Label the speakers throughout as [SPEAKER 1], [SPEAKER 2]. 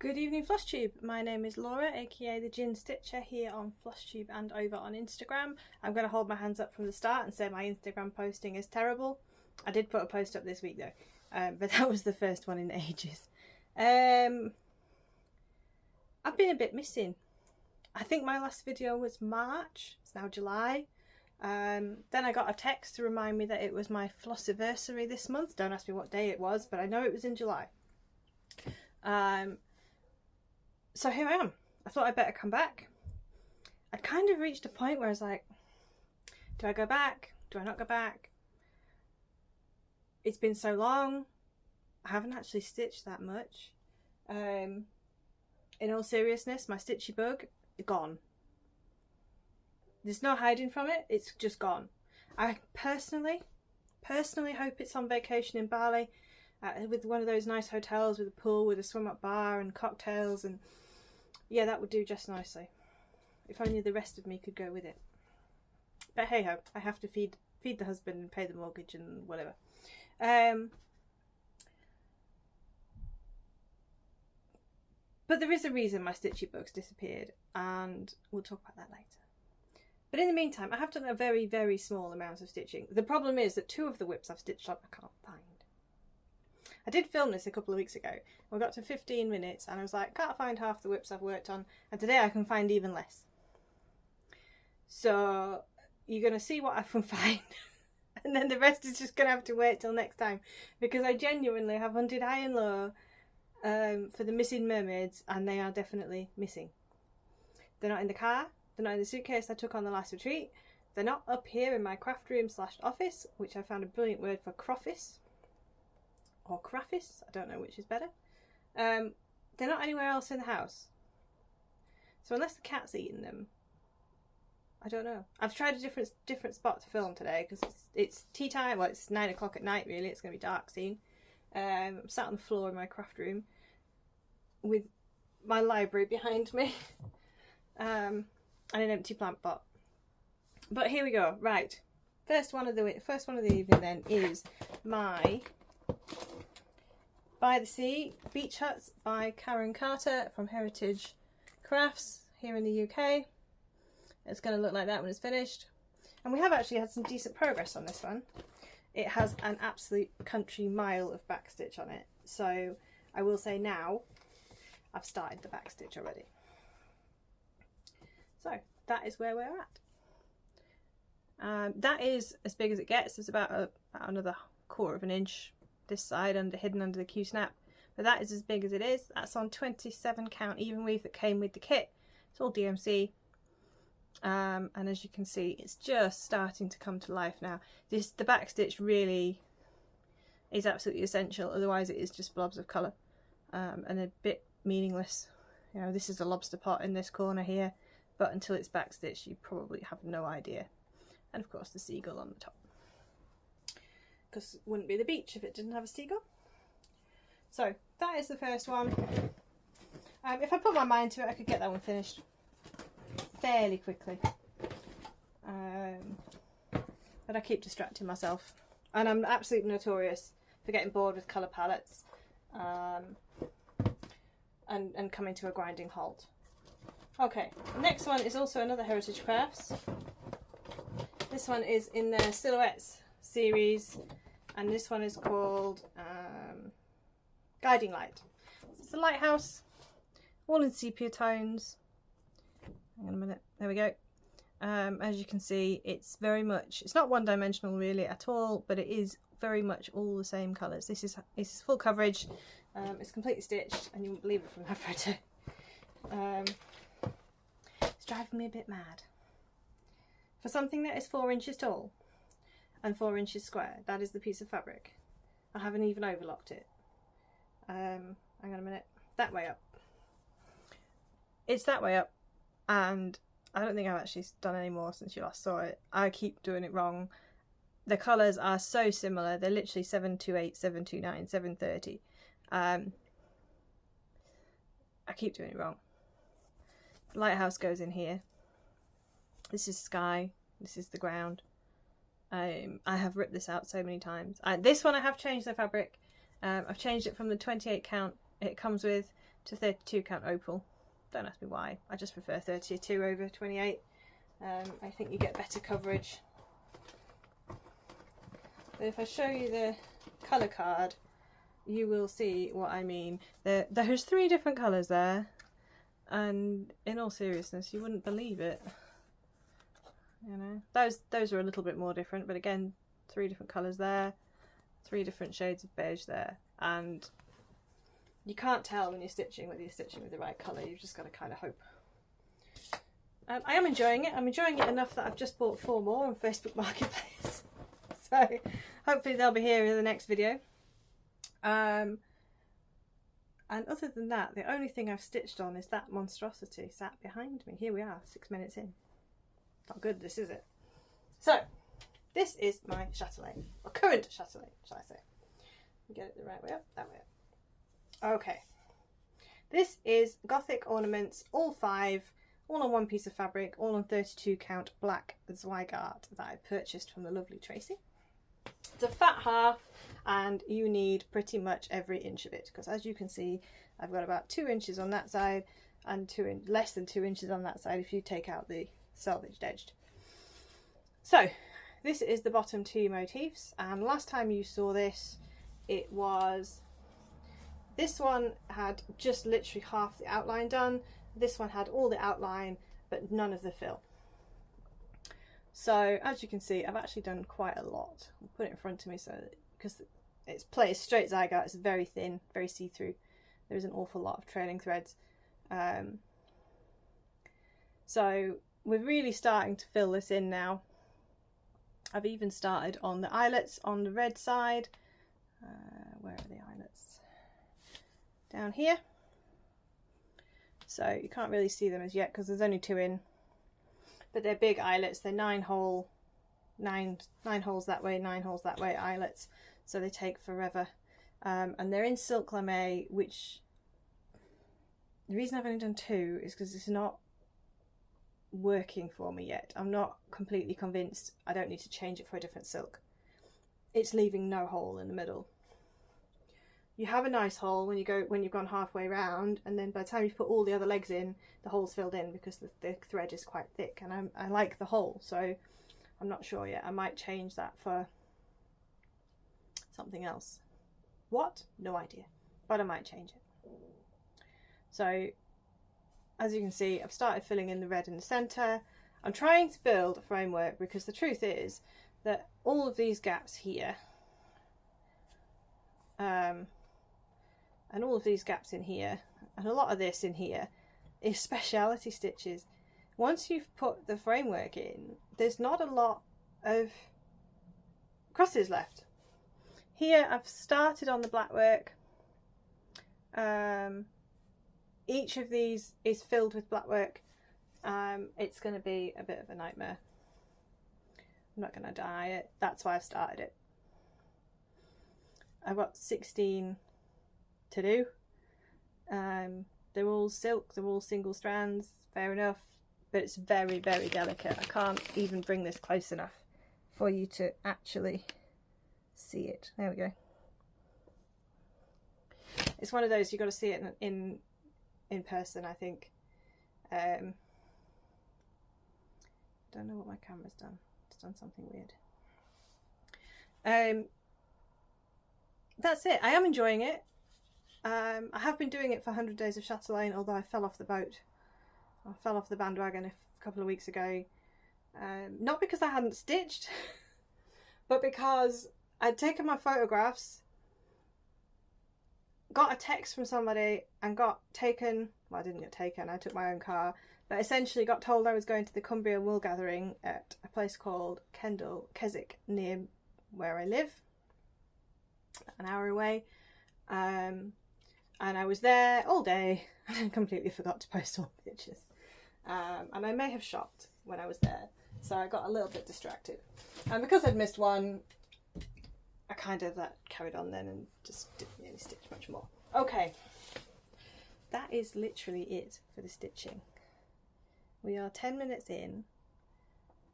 [SPEAKER 1] Good evening, Flosstube. My name is Laura, aka the Gin Stitcher, here on Flosstube and over on Instagram. I'm going to hold my hands up from the start and say my Instagram posting is terrible. I did put a post up this week though, but that was the first one in ages. I've been a bit missing. I think my last video was March, it's now July. Then I got a text to remind me that it was my flossiversary this month. Don't ask me what day it was, but I know it was in July. So here I am. I thought I'd better come back. I'd kind of reached a point where I was like, do I go back? Do I not go back? It's been so long. I haven't actually stitched that much. In all seriousness, my stitchy bug, gone. There's no hiding from it. It's just gone. I personally hope it's on vacation in Bali with one of those nice hotels with a pool with a swim up bar and cocktails, and yeah, that would do just nicely. If only the rest of me could go with it. But hey ho, I have to feed the husband and pay the mortgage and whatever. But there is a reason my stitchy bug's disappeared, and we'll talk about that later. But in the meantime, I have done a very, very small amount of stitching. The problem is that two of the whips I've stitched up I can't find. I did film this a couple of weeks ago. We got to 15 minutes and I was like, can't find half the whips I've worked on, and today I can find even less. So you're going to see what I can find and then the rest is just going to have to wait till next time, because I genuinely have hunted high and low for the missing mermaids, and they are definitely missing. They're not in the car, they're not in the suitcase I took on the last retreat, they're not up here in my craft room / office, which I found a brilliant word for croffice. Or craffis, I don't know which is better. They're not anywhere else in the house. So unless the cat's eaten them, I don't know. I've tried a different spot to film today because it's tea time. Well, it's 9 o'clock at night really. It's going to be dark soon. I'm sat on the floor in my craft room with my library behind me and an empty plant pot. But here we go. Right, first one of the evening then is my By the Sea Beach Huts by Karen Carter from Heritage Crafts here in the UK. It's going to look like that when it's finished. And we have actually had some decent progress on this one. It has an absolute country mile of backstitch on it. So I will say now I've started the backstitch already. So that is where we're at. That is as big as it gets. It's about another 1/4 of an inch this side hidden under the Q-snap, but that is as big as it is. That's on 27 count even weave that came with the kit. It's all DMC, and as you can see, it's just starting to come to life now. The backstitch really is absolutely essential, otherwise it is just blobs of colour and a bit meaningless. You know, this is a lobster pot in this corner here, but until it's backstitched you probably have no idea. And of course the seagull on the top, because it wouldn't be the beach if it didn't have a seagull. So that is the first one. If I put my mind to it, I could get that one finished fairly quickly. But I keep distracting myself, and I'm absolutely notorious for getting bored with colour palettes and coming to a grinding halt. Okay, the next one is also another Heritage Crafts. This one is in their Silhouettes series, and this one is called Guiding Light. It's a lighthouse, all in sepia tones. Hang on a minute, there we go. As you can see, it's very much, it's not one-dimensional really at all, but it is very much all the same colours. This is full coverage, it's completely stitched, and you won't believe it from that photo. It's driving me a bit mad. For something that is 4 inches tall and 4 inches square, that is the piece of fabric. I haven't even overlocked it. Hang on a minute, that way up. It's that way up, and I don't think I've actually done any more since you last saw it. I keep doing it wrong. The colours are so similar, they're literally 728, 729, 730. I keep doing it wrong. The lighthouse goes in here. This is sky, this is the ground. I have ripped this out so many times. This one I have changed the fabric. I've changed it from the 28 count it comes with to 32 count opal. Don't ask me why, I just prefer 32 over 28. I think you get better coverage. But if I show you the colour card, you will see what I mean. There's 3 different colours there, and in all seriousness, you wouldn't believe it. You know, those are a little bit more different, but again, 3 different colours there, 3 different shades of beige there, and you can't tell when you're stitching whether you're stitching with the right colour. You've just got to kind of hope. I am enjoying it. I'm enjoying it enough that I've just bought 4 more on Facebook Marketplace. So hopefully they'll be here in the next video. And other than that, the only thing I've stitched on is that monstrosity sat behind me. Here we are, 6 minutes in. Not good, this, is it? So, this is my chatelaine, or current chatelaine, shall I say. Get it the right way up, that way up. Okay. This is Gothic Ornaments, all 5, all on 1 piece of fabric, all on 32 count black Zweigart that I purchased from the lovely Tracy. It's a fat half, and you need pretty much every inch of it, because as you can see, I've got about 2 inches on that side and less than 2 inches on that side if you take out the selvaged edged. So this is the bottom 2 motifs, and last time you saw this, this one had just literally half the outline done. This one had all the outline but none of the fill. So as you can see, I've actually done quite a lot. I'll put it in front of me, so because it's plain straight Zweigart, it's very thin, very see-through. There is an awful lot of trailing threads. So we're really starting to fill this in now. I've even started on the eyelets on the red side. Where are the eyelets? Down here. So you can't really see them as yet because there's only 2 in. But they're big eyelets. They're 9 holes that way, 9 holes that way eyelets. So they take forever. And they're in silk lame, which the reason I've only done 2 is because it's not working for me yet. I'm not completely convinced I don't need to change it for a different silk. It's leaving no hole in the middle. You have a nice hole when you've gone halfway round, and then by the time you put all the other legs in, the hole's filled in because the thread is quite thick, and I like the hole, so I'm not sure yet. I might change that for something else. What? No idea, but I might change it. So as you can see, I've started filling in the red in the centre. I'm trying to build a framework because the truth is that all of these gaps here and all of these gaps in here and a lot of this in here is speciality stitches. Once you've put the framework in, there's not a lot of crosses left. Here I've started on the black work. Each of these is filled with black work. It's going to be a bit of a nightmare. I'm not going to dye it. That's why I've started it. I've got 16 to do. They're all silk, they're all single strands, fair enough, but it's very, very delicate. I can't even bring this close enough for you to actually see it. There we go. It's one of those, you've got to see it in person, I think. Don't know what my camera's done. It's done something weird. That's it. I am enjoying it. I have been doing it for 100 Days of Chatelaine, although I fell off the boat. I fell off the bandwagon a couple of weeks ago. Not because I hadn't stitched, but because I'd taken my photographs, got a text from somebody and got taken, well, I didn't get taken, I took my own car, but essentially got told I was going to the Cumbria wool gathering at a place called Keswick, near where I live, an hour away, and I was there all day and completely forgot to post all the pictures, and I may have shopped when I was there, so I got a little bit distracted, and because I'd missed one, I kind of carried on then and just didn't really stitch much more. Okay, that is literally it for the stitching. We are 10 minutes in,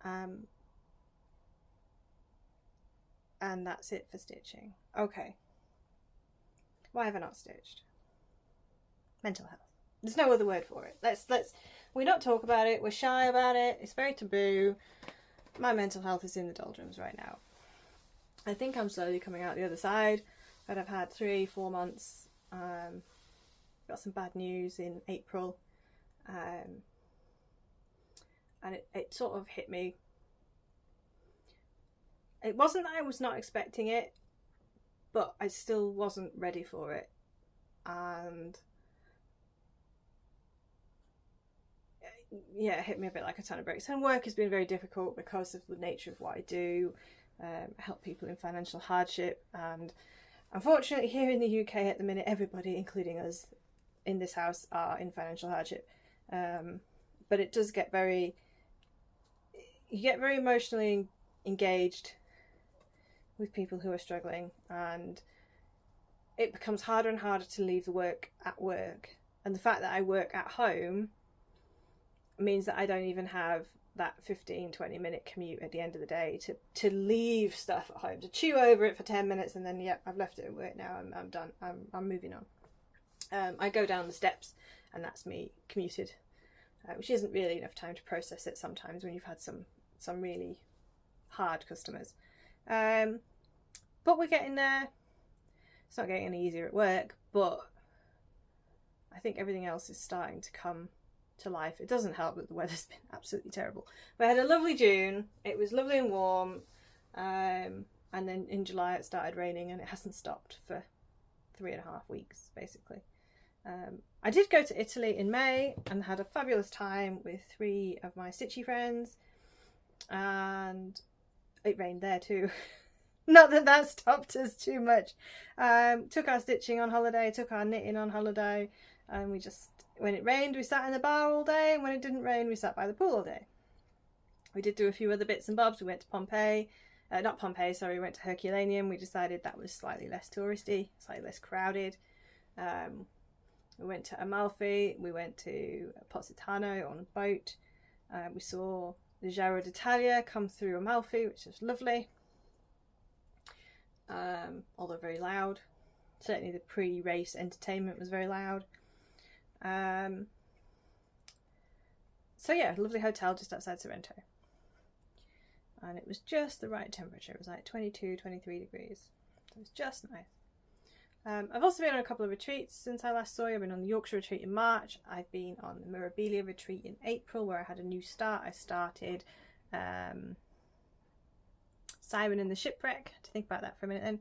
[SPEAKER 1] and that's it for stitching. Okay, why have I not stitched? Mental health. There's no other word for it. We don't talk about it. We're shy about it. It's very taboo. My mental health is in the doldrums right now. I think I'm slowly coming out the other side, but I've had 3-4 months. Got some bad news in April, and it sort of hit me. It wasn't that I was not expecting it, but I still wasn't ready for it, and yeah, it hit me a bit like a ton of bricks. And work has been very difficult because of the nature of what I do. I help people in financial hardship, and unfortunately here in the UK at the minute, everybody, including us in this house, are in financial hardship. But it does get you get very emotionally engaged with people who are struggling, and it becomes harder and harder to leave the work at work. And the fact that I work at home means that I don't even have that 15-20 minute commute at the end of the day to leave stuff at home, to chew over it for 10 minutes and then, yep, I've left it at work now, I'm done, I'm moving on. I go down the steps and that's me commuted, which isn't really enough time to process it sometimes when you've had some really hard customers. But we're getting there. It's not getting any easier at work, but I think everything else is starting to come to life. It doesn't help that the weather's been absolutely terrible. We had a lovely June. It was lovely and warm, and then in July it started raining, and it hasn't stopped for 3.5 weeks basically. I did go to Italy in May and had a fabulous time with 3 of my stitchy friends, and it rained there too. Not that that stopped us too much. Took our stitching on holiday, took our knitting on holiday, and we just, when it rained, we sat in the bar all day, and when it didn't rain, we sat by the pool all day. We did do a few other bits and bobs. We went to Pompeii. Not Pompeii, sorry, we went to Herculaneum. We decided that was slightly less touristy, slightly less crowded. We went to Amalfi. We went to Positano on a boat. We saw the Giro d'Italia come through Amalfi, which was lovely. Although very loud. Certainly the pre-race entertainment was very loud. So yeah, lovely hotel just outside Sorrento. And it was just the right temperature. It was like 22, 23 degrees. So it was just nice. I've also been on a couple of retreats since I last saw you. I've been on the Yorkshire retreat in March. I've been on the Mirabilia retreat in April, where I had a new start. I started Simon and the Shipwreck. To think about that for a minute then.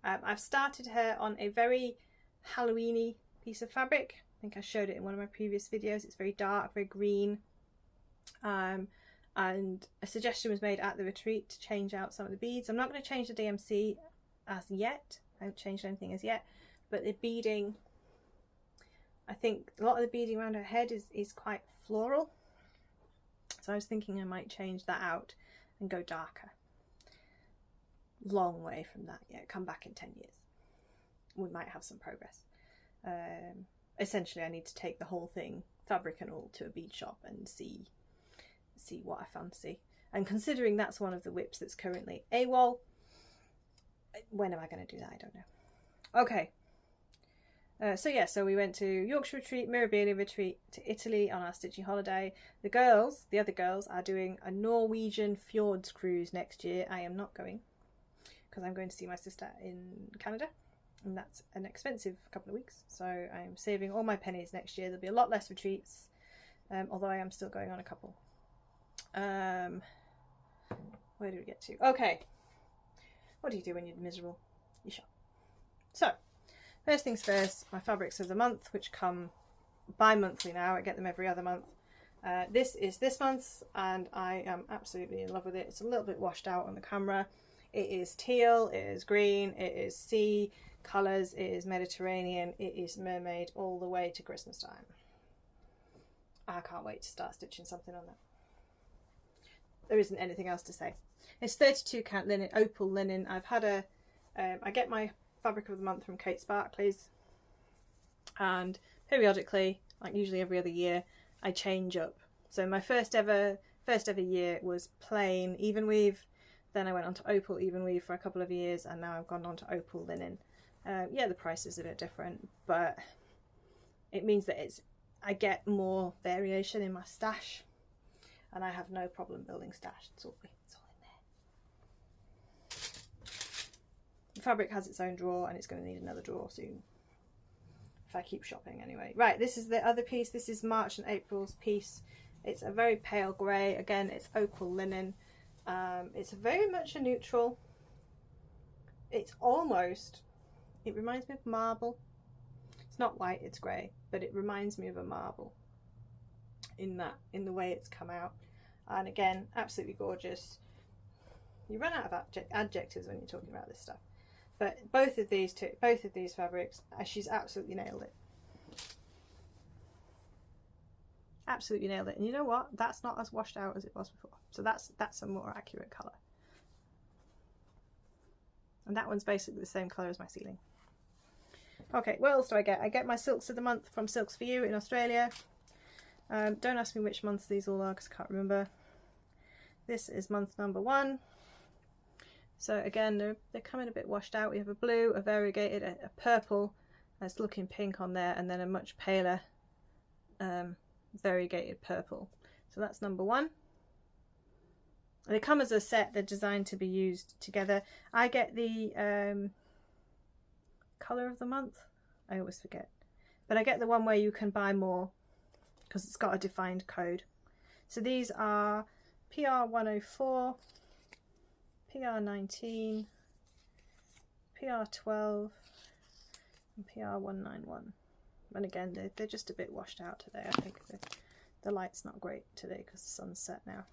[SPEAKER 1] I've started her on a very Halloween-y piece of fabric. I think I showed it in one of my previous videos. It's very dark, very green. And a suggestion was made at the retreat to change out some of the beads. I'm not going to change the DMC as yet. I haven't changed anything as yet. But the beading, I think a lot of the beading around her head is quite floral. So I was thinking I might change that out and go darker. Long way from that yet. Come back in 10 years. We might have some progress. Essentially, I need to take the whole thing, fabric and all, to a bead shop and see what I fancy. And considering that's one of the whips that's currently AWOL, when am I going to do that? I don't know. Okay. So we went to Yorkshire retreat, Mirabilia retreat, to Italy on our stitching holiday. The other girls, are doing a Norwegian fjords cruise next year. I am not going, because I'm going to see my sister in Canada, and that's an expensive couple of weeks, so I'm saving all my pennies next year. There'll be a lot less retreats, although I am still going on a couple. Where did we get to? Okay, what do you do when you're miserable? You shop. So first things first, my fabrics of the month, which come bi-monthly now. I get them every other month. This is this month's, and I am absolutely in love with it. It's a little bit washed out on the camera. It is teal, it is green, it is sea colours, it is Mediterranean, it is mermaid, all the way to Christmas time. I can't wait to start stitching something on that. There isn't anything else to say. It's 32 count linen, opal linen. I've had I get my fabric of the month from Kate Sparkley's, and periodically, like usually every other year, I change up. So my first ever year was plain even weave. Then I went on to opal even weave for a couple of years, and now I've gone on to opal linen. Yeah, the price is a bit different, but it means that I get more variation in my stash, and I have no problem building stash. It's all in there. The fabric has its own drawer, and it's going to need another drawer soon if I keep shopping anyway. Right, this is the other piece. This is March and April's piece. It's a very pale grey. Again, it's opal linen. It's very much a neutral. It's almost, it reminds me of marble. It's not white, it's grey, but it reminds me of a marble in the way it's come out. And again, absolutely gorgeous. You run out of adjectives when you're talking about this stuff. But both of these fabrics, she's absolutely nailed it. Absolutely nailed it. And you know what? That's not as washed out as it was before. So that's a more accurate colour. And that one's basically the same colour as my ceiling. Okay, what else do I get? I get my Silks of the Month from Silks For You in Australia. Don't ask me which months these all are because I can't remember. This is month number 1. So again, they're coming a bit washed out. We have a blue, a variegated, a purple, that's looking pink on there, and then a much paler variegated purple. So that's number 1. They come as a set. They're designed to be used together. I get the colour of the month. I always forget. But I get the one where you can buy more because it's got a defined code. So these are PR104, PR19, PR12 and PR191. And again, they're just a bit washed out today. I think the light's not great today because the sun's set now.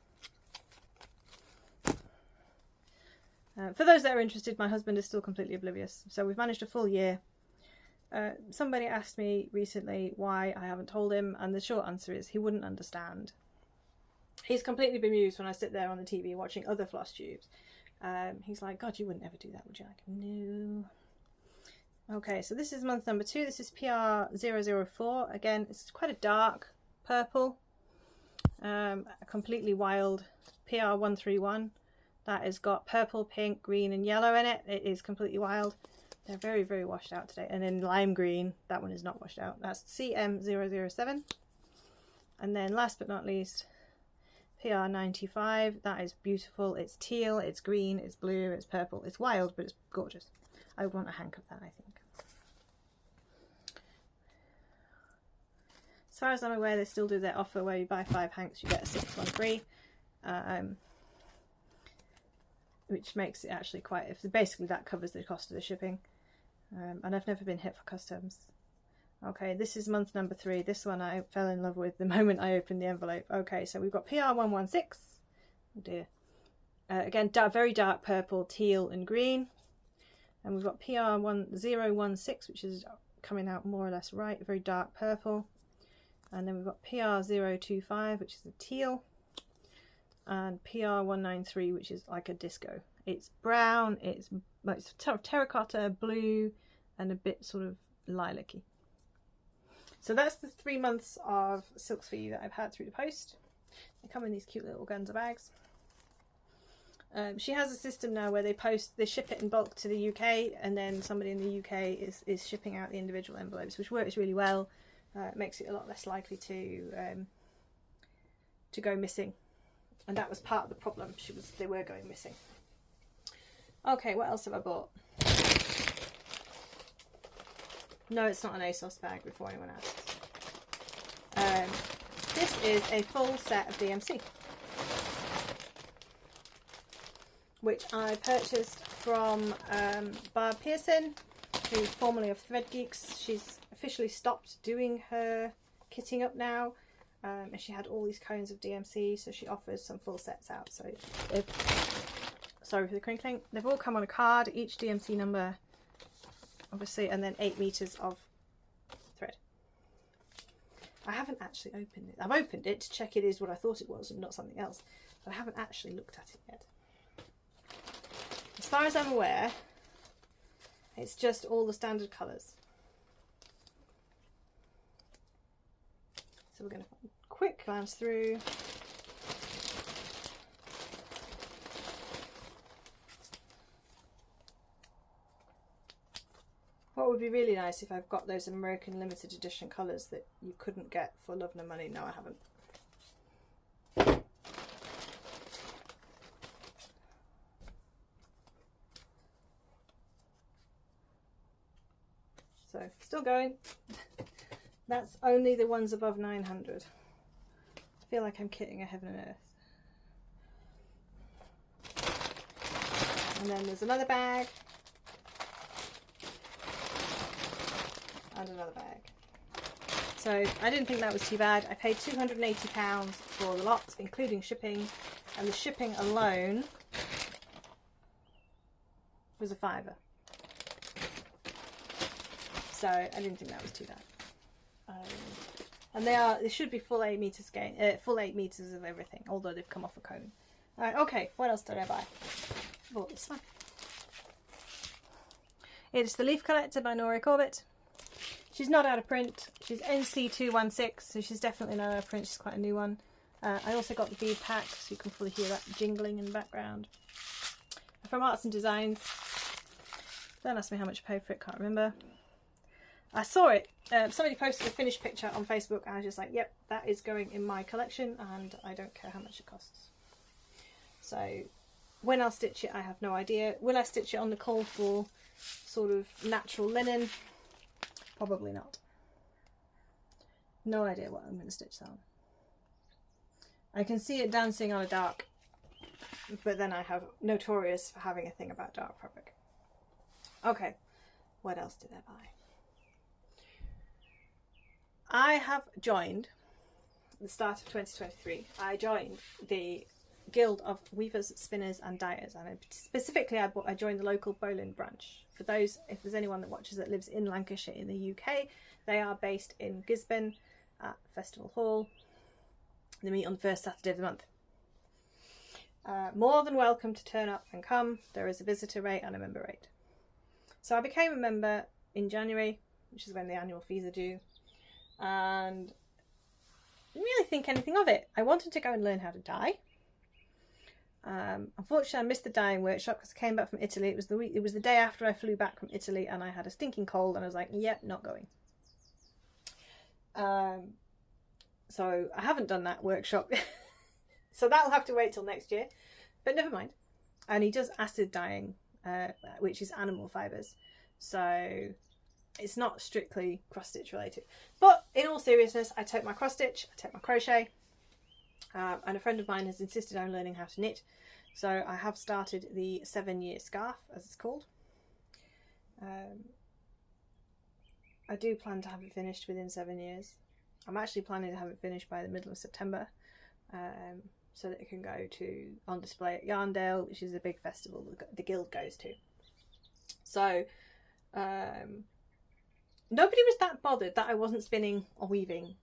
[SPEAKER 1] For those that are interested, my husband is still completely oblivious. So we've managed a full year. Somebody asked me recently why I haven't told him, and the short answer is he wouldn't understand. He's completely bemused when I sit there on the TV watching other floss tubes. He's like, God, you wouldn't ever do that, would you? Like, no. Okay, so this is month number 2. This is PR004. Again, it's quite a dark purple. A completely wild PR131. That has got purple, pink, green and yellow in it. It is completely wild. They're very, very washed out today. And then lime green, that one is not washed out. That's CM007. And then last but not least, PR95. That is beautiful. It's teal, it's green, it's blue, it's purple. It's wild, but it's gorgeous. I would want a hank of that, I think. As far as I'm aware, they still do their offer where you buy 5 hanks, you get a 6th one free. Which makes it actually quite, basically that covers the cost of the shipping. And I've never been hit for customs. Okay, this is month number 3. This one I fell in love with the moment I opened the envelope. Okay, so we've got PR116. Oh dear. Again, very dark purple, teal and green. And we've got PR1016, which is coming out more or less right, very dark purple. And then we've got PR025, which is a teal. And PR193, which is like a disco. It's brown, it's sort of terracotta, blue, and a bit sort of lilac-y. So that's the 3 months of Silks For You that I've had through the post. They come in these cute little Gunza bags. She has a system now where they ship it in bulk to the UK, and then somebody in the UK is shipping out the individual envelopes, which works really well. It makes it a lot less likely to go missing. And that was part of the problem. They were going missing. Okay, what else have I bought? No, it's not an ASOS bag before anyone asks. This is a full set of DMC, which I purchased from Barb Pearson, who's formerly of Thread Geeks. She's officially stopped doing her kitting up now. And she had all these cones of DMC, so she offers some full sets out. So, sorry for the crinkling. They've all come on a card, each DMC number, obviously, and then 8 meters of thread. I haven't actually opened it. I've opened it to check it is what I thought it was and not something else, but I haven't actually looked at it yet. As far as I'm aware, it's just all the standard colours. So we're going to quick glance through. What would be really nice if I've got those American limited edition colours that you couldn't get for love nor money. No, I haven't. So, still going. That's only the ones above 900. I feel like I'm kidding a heaven and earth. And then there's another bag. And another bag. So I didn't think that was too bad. I paid £280 for the lot, including shipping, and the shipping alone was a £5. So I didn't think that was too bad. And they should be full 8 meters full 8 meters of everything, although they've come off a cone. Alright, okay, what else did I buy? I bought this one. It's the Leaf Collector by Nora Corbett. She's not out of print. She's NC216, so she's definitely not out of print. She's quite a new one. I also got the bead pack, so you can probably hear that jingling in the background. From Arts and Designs. Don't ask me how much I paid for it, can't remember. I saw it. Somebody posted a finished picture on Facebook, and I was just like, yep, that is going in my collection, and I don't care how much it costs. So when I'll stitch it, I have no idea. Will I stitch it on the call for sort of natural linen? Probably not. No idea what I'm going to stitch that on. I can see it dancing on a dark, but then I have notorious for having a thing about dark fabric. Okay, what else did I buy? I have joined, at the start of 2023, I joined the Guild of Weavers, Spinners and Dyers, and specifically I joined the local Bowland branch. For those, if there's anyone that watches that lives in Lancashire in the UK, they are based in Gisborne at Festival Hall. They meet on the first Saturday of the month. More than welcome to turn up and come. There is a visitor rate and a member rate. So I became a member in January, which is when the annual fees are due, and didn't really think anything of it. I wanted to go and learn how to dye. Unfortunately, I missed the dyeing workshop because I came back from Italy. It was the day after I flew back from Italy, and I had a stinking cold, and I was like, yep, not going. So I haven't done that workshop. So that'll have to wait till next year, but never mind. And he does acid dyeing, which is animal fibres. So it's not strictly cross stitch related. But in all seriousness, I took my cross stitch, I took my crochet, and a friend of mine has insisted on learning how to knit. So I have started the 7-year scarf, as it's called. I do plan to have it finished within 7 years. I'm actually planning to have it finished by the middle of September, so that it can go on display at Yarndale, which is a big festival the Guild goes to. So nobody was that bothered that I wasn't spinning or weaving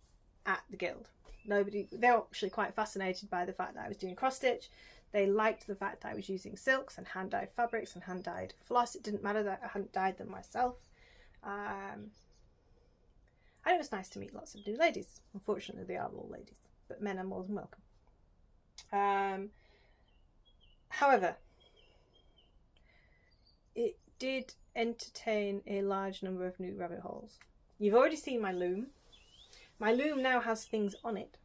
[SPEAKER 1] at the Guild. They're actually quite fascinated by the fact that I was doing cross stitch. They liked the fact that I was using silks and hand dyed fabrics and hand dyed floss. It didn't matter that I hadn't dyed them myself. And it was nice to meet lots of new ladies. Unfortunately, they are all ladies, but men are more than welcome. However, it did entertain a large number of new rabbit holes. You've already seen my loom. My loom now has things on it.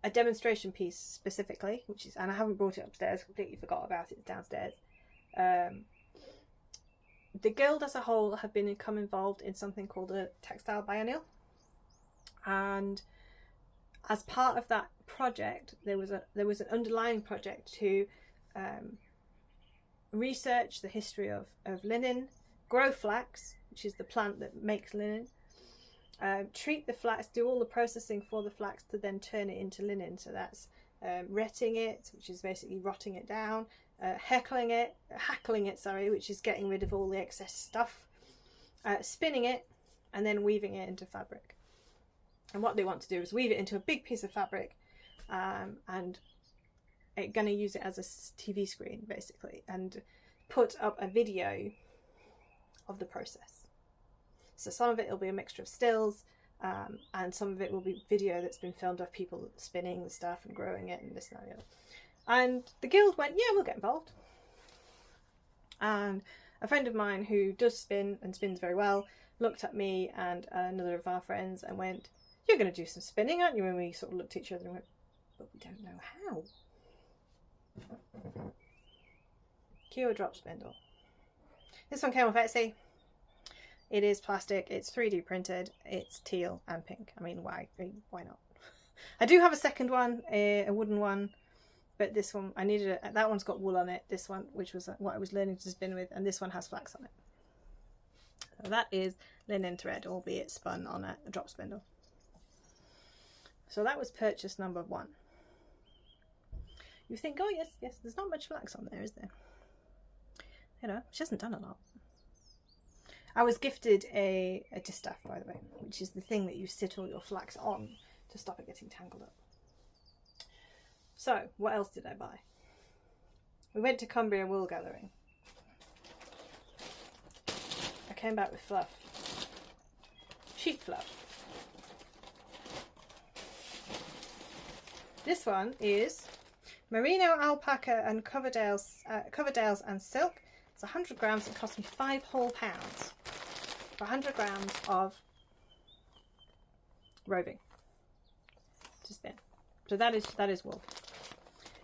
[SPEAKER 1] A demonstration piece specifically, and I haven't brought it upstairs, completely forgot about it, it's downstairs. The Guild as a whole have become involved in something called a textile biennial, and as part of that project there was an underlying project to research the history of linen, grow flax, which is the plant that makes linen, treat the flax, do all the processing for the flax to then turn it into linen. So that's retting it, which is basically rotting it down, hackling it, which is getting rid of all the excess stuff, spinning it, and then weaving it into fabric. And what they want to do is weave it into a big piece of fabric, and it's going to use it as a TV screen basically, and put up a video of the process. So some of it will be a mixture of stills, and some of it will be video that's been filmed of people spinning the stuff and growing it and this and that and the other. And the Guild went, yeah, we'll get involved. And a friend of mine who does spin and spins very well looked at me and another of our friends and went, "You're going to do some spinning, aren't you?" And we sort of looked at each other and went, "But we don't know how." Cue a drop spindle. This one came off Etsy. It is plastic, it's 3D printed, it's teal and pink. I mean, why not? I do have a second one, a wooden one, but this one, I needed that one's got wool on it, this one, which was what I was learning to spin with, and this one has flax on it. So that is linen thread, albeit spun on a drop spindle. So that was purchase number 1. You think, oh yes, there's not much flax on there, is there? You know, she hasn't done a lot. I was gifted a distaff, by the way, which is the thing that you sit all your flax on to stop it getting tangled up. So, what else did I buy? We went to Cumbria wool gathering. I came back with fluff. Sheep fluff. This one is merino, alpaca and coverdales and silk. It's 100 grams. It cost me 5 whole pounds for 100 grams of roving to spin. So that is wool.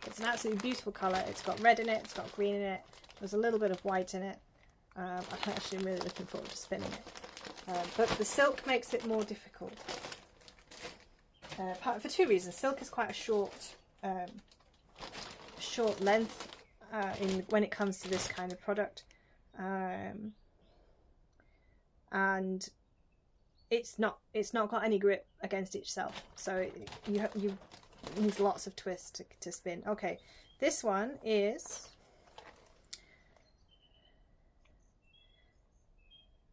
[SPEAKER 1] It's an absolutely beautiful colour. It's got red in it. It's got green in it. There's a little bit of white in it. I'm actually really looking forward to spinning it. But the silk makes it more difficult. For 2 reasons. Silk is quite a short length when it comes to this kind of product, and it's not got any grip against itself, so you need lots of twists to spin. Okay, this one is,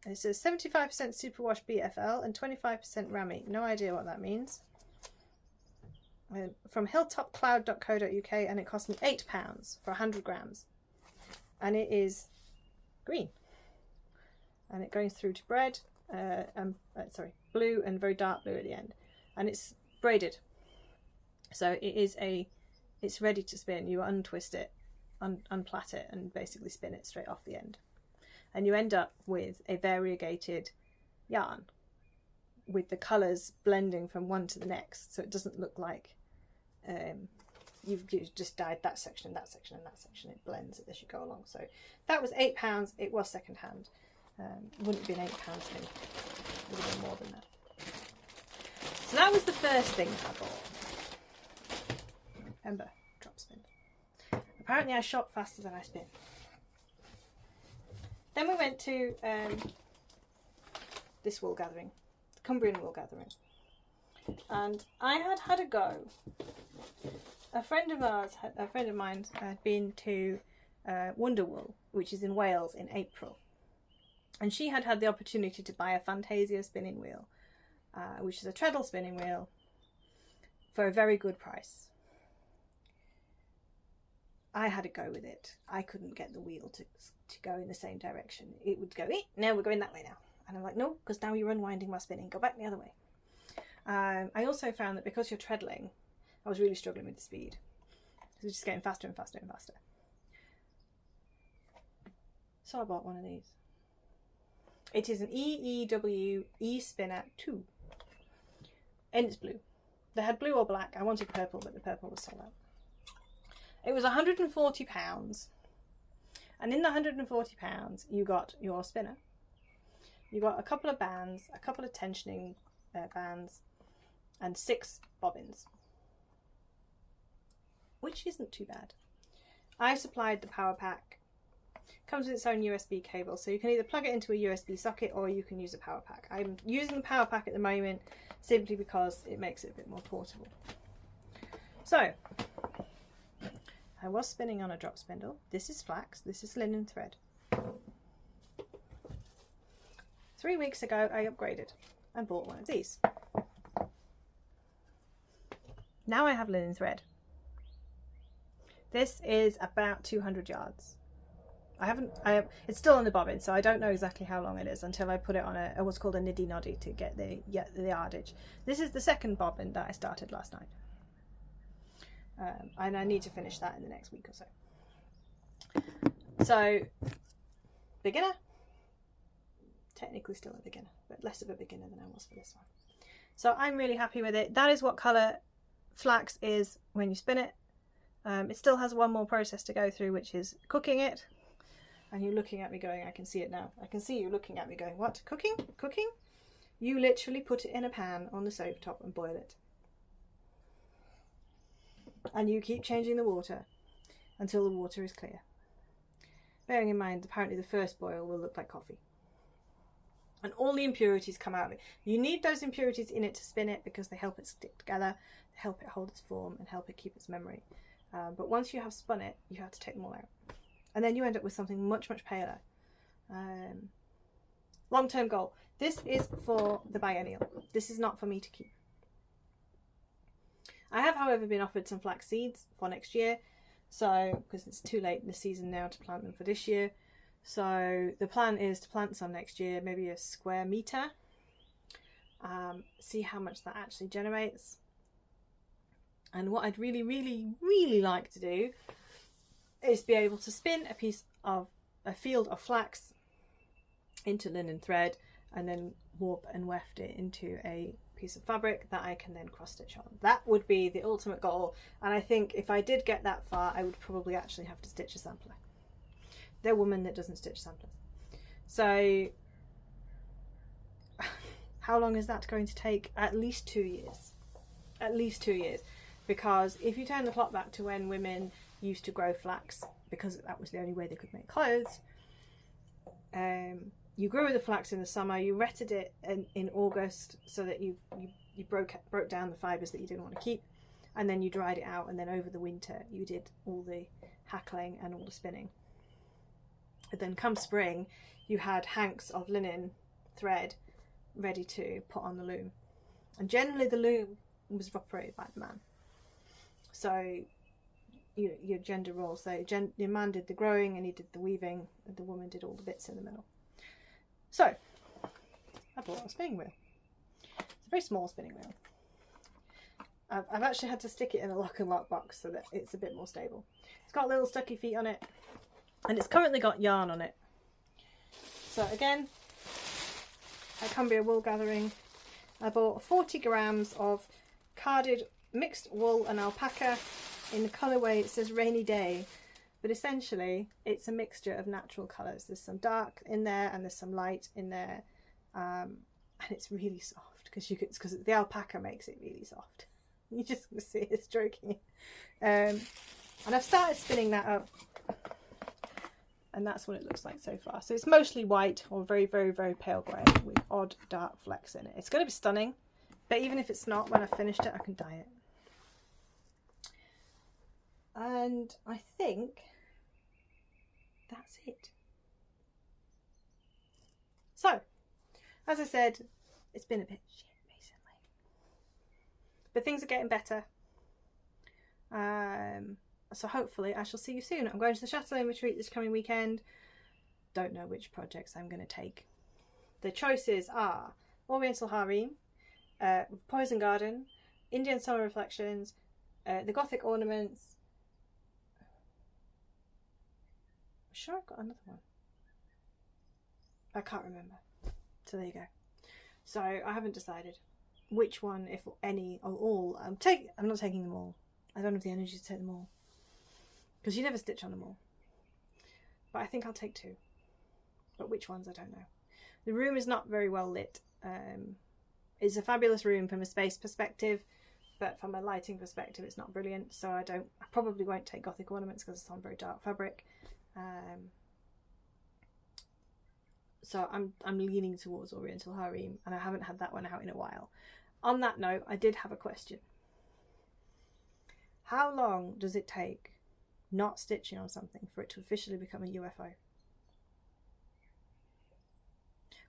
[SPEAKER 1] it says 75% superwash BFL and 25% Rami. No idea what that means. From hilltopcloud.co.uk, and it cost me £8 for 100 grams, and it is green, and it goes through to bread, blue and very dark blue at the end, and it's braided, so it's ready to spin. You untwist it, unplait it, and basically spin it straight off the end, and you end up with a variegated yarn with the colours blending from one to the next, so it doesn't look like you've just dyed that section and that section and that section. It blends it as you go along. So that was £8. It was second hand. Wouldn't have been £8 to me. It would have been more than that. So that was the first thing I bought. Remember, drop spin. Apparently I shop faster than I spin. Then we went to this wool gathering, the Cumbrian wool gathering, and I had a go. A friend of mine had been to Wonderwool, which is in Wales, in April, and she had the opportunity to buy a Fantasia spinning wheel, which is a treadle spinning wheel, for a very good price. I had a go with it. I couldn't get the wheel to go in the same direction. It would go, now we're going that way now. And I'm like, no, because now you're unwinding my spinning. Go back the other way. I also found that because you're treadling, I was really struggling with the speed. It was just getting faster and faster and faster. So I bought one of these. It is an EEW E-Spinner 2. And it's blue. They had blue or black. I wanted purple, but the purple was sold out. It was £140. And in the £140, you got your spinner. You got a couple of bands, a couple of tensioning bands, and 6 bobbins, which isn't too bad. I supplied the power pack. Comes with its own USB cable, so you can either plug it into a USB socket or you can use a power pack. I'm using the power pack at the moment simply because it makes it a bit more portable. So I was spinning on a drop spindle. This is flax, this is linen thread. 3 weeks ago I upgraded and bought one of these. Now I have linen thread. This is about 200 yards. It's still on the bobbin, so I don't know exactly how long it is until I put it on a what's called a niddy noddy to get the yardage. This is the second bobbin that I started last night. And I need to finish that in the next week or so. So beginner. Technically still a beginner, but less of a beginner than I was for this one. So I'm really happy with it. That is what colour flax is when you spin it. It still has one more process to go through, which is cooking it. And you're looking at me going, I can see it now. I can see you looking at me going, what? Cooking? Cooking? You literally put it in a pan on the stove top and boil it. And you keep changing the water until the water is clear. Bearing in mind, apparently the first boil will look like coffee. And all the impurities come out of it. You need those impurities in it to spin it because they help it stick together, they help it hold its form and help it keep its memory. But once you have spun it, you have to take them all out. And then you end up with something much, much paler. Long-term goal. This is for the biennial. This is not for me to keep. I have, however, been offered some flax seeds for next year. So, because it's too late in the season now to plant them for this year. So the plan is to plant some next year, maybe a square metre. See how much that actually generates. And what I'd really, really, really like to do is be able to spin a field of flax into linen thread and then warp and weft it into a piece of fabric that I can then cross stitch on. That would be the ultimate goal, and I think if I did get that far I would probably actually have to stitch a sampler. They're a woman that doesn't stitch samplers. So how long is that going to take? At least 2 years. At least 2 years. Because if you turn the clock back to when women used to grow flax, because that was the only way they could make clothes, you grew the flax in the summer, you retted it in August so that you broke down the fibres that you didn't want to keep, and then you dried it out, and then over the winter you did all the hackling and all the spinning. But then come spring you had hanks of linen thread ready to put on the loom, and generally the loom was operated by the man. So your gender roles, so your man did the growing and he did the weaving, and the woman did all the bits in the middle. So I bought a spinning wheel. It's a very small spinning wheel. I've actually had to stick it in a lock and lock box so that it's a bit more stable. It's got little stucky feet on it, and it's currently got yarn on it. So again, at Cumbria Wool Gathering, I bought 40 grams of carded mixed wool and alpaca in the colourway, it says Rainy Day, but essentially it's a mixture of natural colours. There's some dark in there and there's some light in there, and it's really soft because the alpaca makes it really soft. You just want to see it stroking it. And I've started spinning that up, and that's what it looks like so far. So it's mostly white or very, very, very pale grey with odd dark flecks in it. It's going to be stunning, but even if it's not, when I've finished it, I can dye it. And I think that's it. So, as I said, it's been a bit shit recently, but things are getting better. So hopefully I shall see you soon. I'm going to the Chatelaine retreat this coming weekend. Don't know which projects I'm going to take. The choices are Oriental Harem, Poison Garden, Indian Summer Reflections, the Gothic Ornaments. I'm sure I've got another one. I can't remember. So there you go. So I haven't decided which one, if any or all. I'm not taking them all. I don't have the energy to take them all, because you never stitch on them all. But I think I'll take 2. But which ones, I don't know. The room is not very well lit. It's a fabulous room from a space perspective, but from a lighting perspective it's not brilliant. So I probably won't take Gothic Ornaments because it's on very dark fabric. So I'm leaning towards Oriental Harem, and I haven't had that one out in a while. On that note, I did have a question. How long does it take not stitching on something for it to officially become a UFO?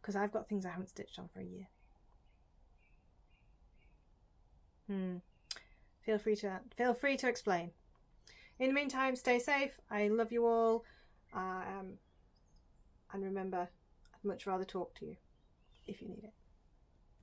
[SPEAKER 1] Because I've got things I haven't stitched on for a year. Feel free to explain. In the meantime, stay safe. I love you all. And remember, I'd much rather talk to you if you need it.